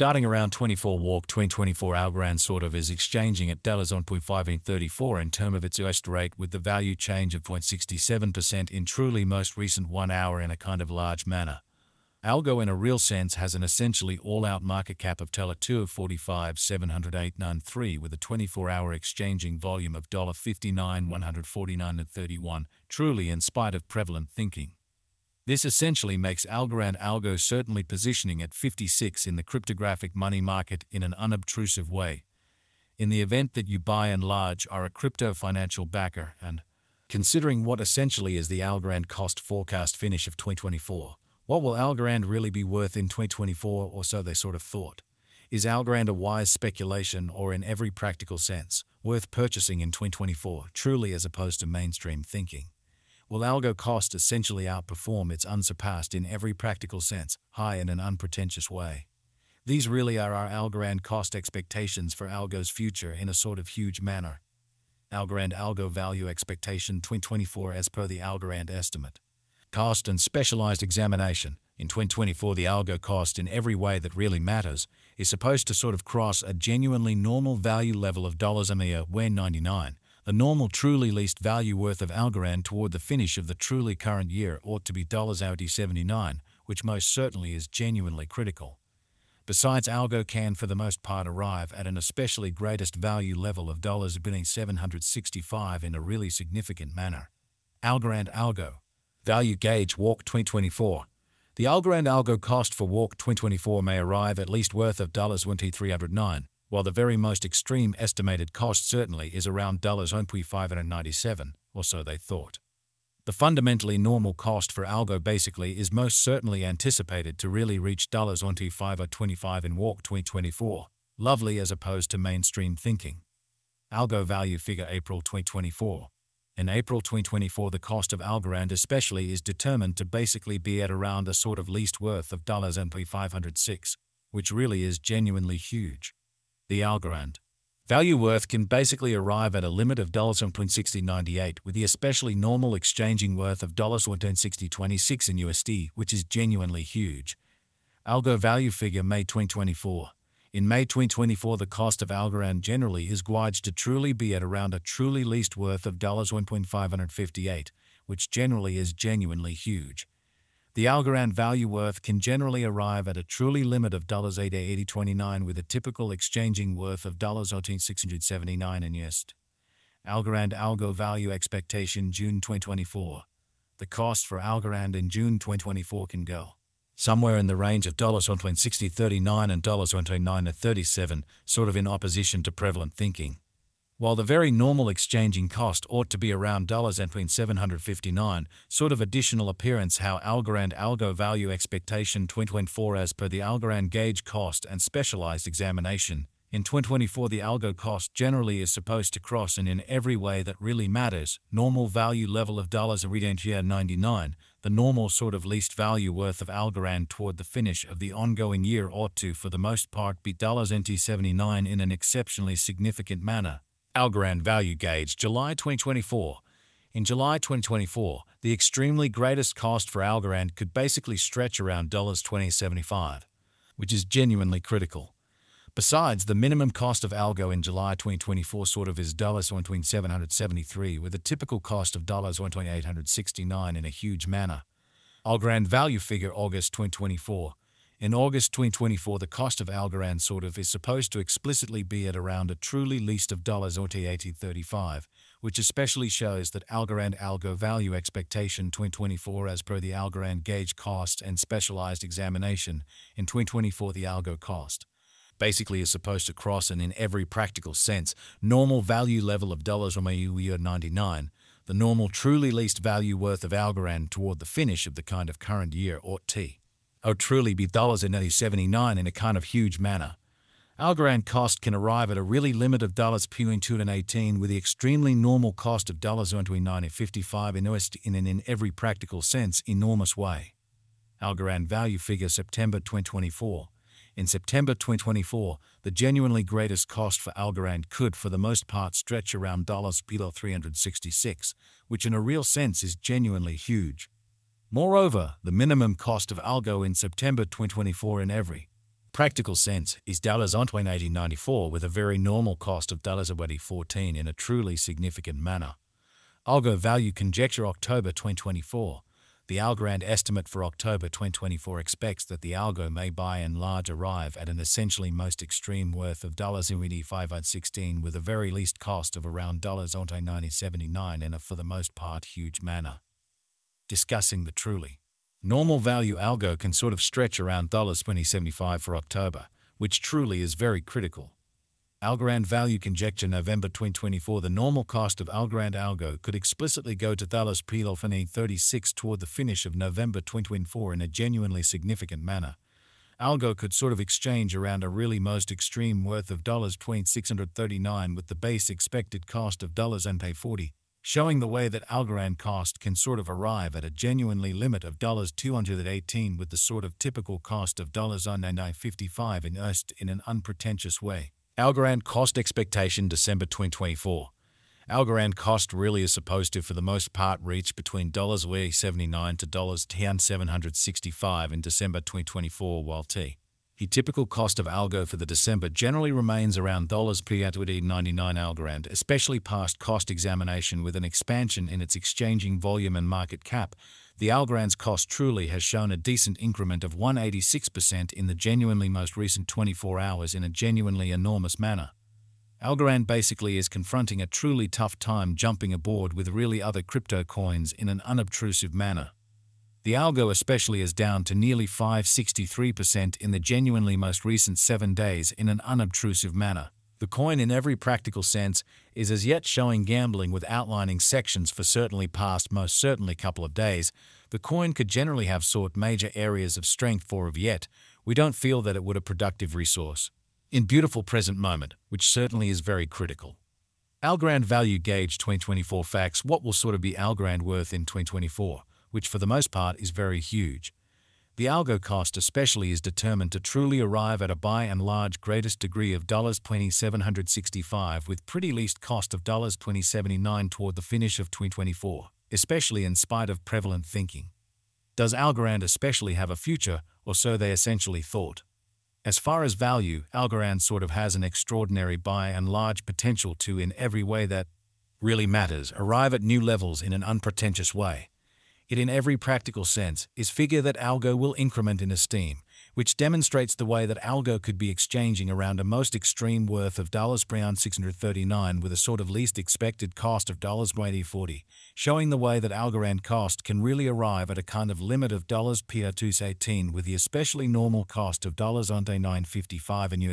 Starting around 24 walk 2024 Algorand sort of is exchanging at $1.1534 in term of its US rate with the value change of 0.67% in truly most recent 1 hour in a kind of large manner. Algo in a real sense has an essentially all-out market cap of $2 of 45,708.93 with a 24-hour exchanging volume of $59,149.31, truly in spite of prevalent thinking. This essentially makes Algorand Algo certainly positioning at 56 in the cryptographic money market in an unobtrusive way. In the event that you by and large are a crypto financial backer and considering what essentially is the Algorand cost forecast finish of 2024, what will Algorand really be worth in 2024, or so they sort of thought? Is Algorand a wise speculation or in every practical sense, worth purchasing in 2024, truly as opposed to mainstream thinking? Will Algo cost essentially outperform its unsurpassed in every practical sense, high in an unpretentious way? These really are our Algorand cost expectations for Algo's future in a sort of huge manner. Algorand Algo value expectation 2024 as per the Algorand estimate. Cost and specialized examination. In 2024, the Algo cost in every way that really matters is supposed to sort of cross a genuinely normal value level of $1.99. The normal truly least value worth of Algorand toward the finish of the truly current year ought to be $79, which most certainly is genuinely critical. Besides, Algo can for the most part arrive at an especially greatest value level of $765 in a really significant manner. Algorand Algo value gauge walk 2024. The Algorand Algo cost for walk 2024 may arrive at least worth of $1,309, while the very most extreme estimated cost certainly is around $597, or so they thought. The fundamentally normal cost for Algo basically is most certainly anticipated to really reach $525 in walk 2024, lovely as opposed to mainstream thinking. Algo value figure April 2024. In April 2024, the cost of Algorand especially is determined to basically be at around a sort of least worth of $506, which really is genuinely huge. The Algorand value worth can basically arrive at a limit of $1.6098 with the especially normal exchanging worth of $1.6026 in USD, which is genuinely huge. Algo value figure May 2024. In May 2024, the cost of Algorand generally is gauged to truly be at around a truly least worth of $1.558, which generally is genuinely huge. The Algorand value worth can generally arrive at a truly limit of $8.8029 with a typical exchanging worth of $679 in USD. Algorand Algo value expectation June 2024. The cost for Algorand in June 2024 can go somewhere in the range of $1.6039 and $1.937, sort of in opposition to prevalent thinking. While the very normal exchanging cost ought to be around $759, sort of additional appearance how Algorand Algo value expectation 2024 as per the Algorand gauge cost and specialized examination. In 2024, the Algo cost generally is supposed to cross and in every way that really matters, normal value level of $99, the normal sort of least value worth of Algorand toward the finish of the ongoing year ought to for the most part be $79 in an exceptionally significant manner. Algorand value gauge July 2024. In July 2024, the extremely greatest cost for Algorand could basically stretch around $20.75, which is genuinely critical. Besides, the minimum cost of Algo in July 2024 sort of is $773 with a typical cost of $869 in a huge manner. Algorand value figure August 2024. In August 2024, the cost of Algorand sort of is supposed to explicitly be at around a truly least of $80.35, which especially shows that Algorand Algo value expectation 2024 as per the Algorand gauge cost and specialized examination. In 2024, the Algo cost basically is supposed to cross and in every practical sense, normal value level of $99, the normal truly least value worth of Algorand toward the finish of the kind of current year ought to truly be $79 in a kind of huge manner. Algorand cost can arrive at a really limit of $218 with the extremely normal cost of $9.55 in USD in an in every practical sense enormous way. Algorand value figure September 2024. In September 2024, the genuinely greatest cost for Algorand could for the most part stretch around $366, which in a real sense is genuinely huge. Moreover, the minimum cost of Algo in September 2024 in every practical sense is $18.94 with a very normal cost of $14 in a truly significant manner. Algo value conjecture October 2024. The Algorand estimate for October 2024 expects that the Algo may by and large arrive at an essentially most extreme worth of $516 with a very least cost of around $90.79 in a for the most part huge manner. Discussing the truly normal value Algo can sort of stretch around $20.75 for October, which truly is very critical. Algorand value conjecture November 2024. The normal cost of Algorand Algo could explicitly go to $36 toward the finish of November 2024 in a genuinely significant manner. Algo could sort of exchange around a really most extreme worth of $2639 with the base expected cost of $40, showing the way that Algorand cost can sort of arrive at a genuinely limit of $218 with the sort of typical cost of $955 in an unpretentious way. Algorand cost expectation December 2024. Algorand cost really is supposed to for the most part reach between $79 to $765 in December 2024 while the typical cost of Algo for the December generally remains around $99 Algorand, especially past cost examination with an expansion in its exchanging volume and market cap. The Algorand's cost truly has shown a decent increment of 186% in the genuinely most recent 24 hours in a genuinely enormous manner. Algorand basically is confronting a truly tough time jumping aboard with really other crypto coins in an unobtrusive manner. The Algo especially is down to nearly 563% in the genuinely most recent 7 days in an unobtrusive manner. The coin in every practical sense is as yet showing gambling with outlining sections for certainly past most certainly couple of days. The coin could generally have sought major areas of strength for of yet. We don't feel that it would a productive resource. In beautiful present moment, which certainly is very critical. Algorand value gauge 2024 facts. What will sort of be Algorand worth in 2024, which for the most part is very huge. The Algo cost especially is determined to truly arrive at a by and large greatest degree of $2765 with pretty least cost of $2079 toward the finish of 2024, especially in spite of prevalent thinking. Does Algorand especially have a future, or so they essentially thought? As far as value, Algorand sort of has an extraordinary by and large potential to, in every way that really matters, arrive at new levels in an unpretentious way. It in every practical sense is figure that Algo will increment in esteem, which demonstrates the way that Algo could be exchanging around a most extreme worth of $639 with a sort of least expected cost of $40, showing the way that Algorand cost can really arrive at a kind of limit of $218 with the especially normal cost of $955 in US.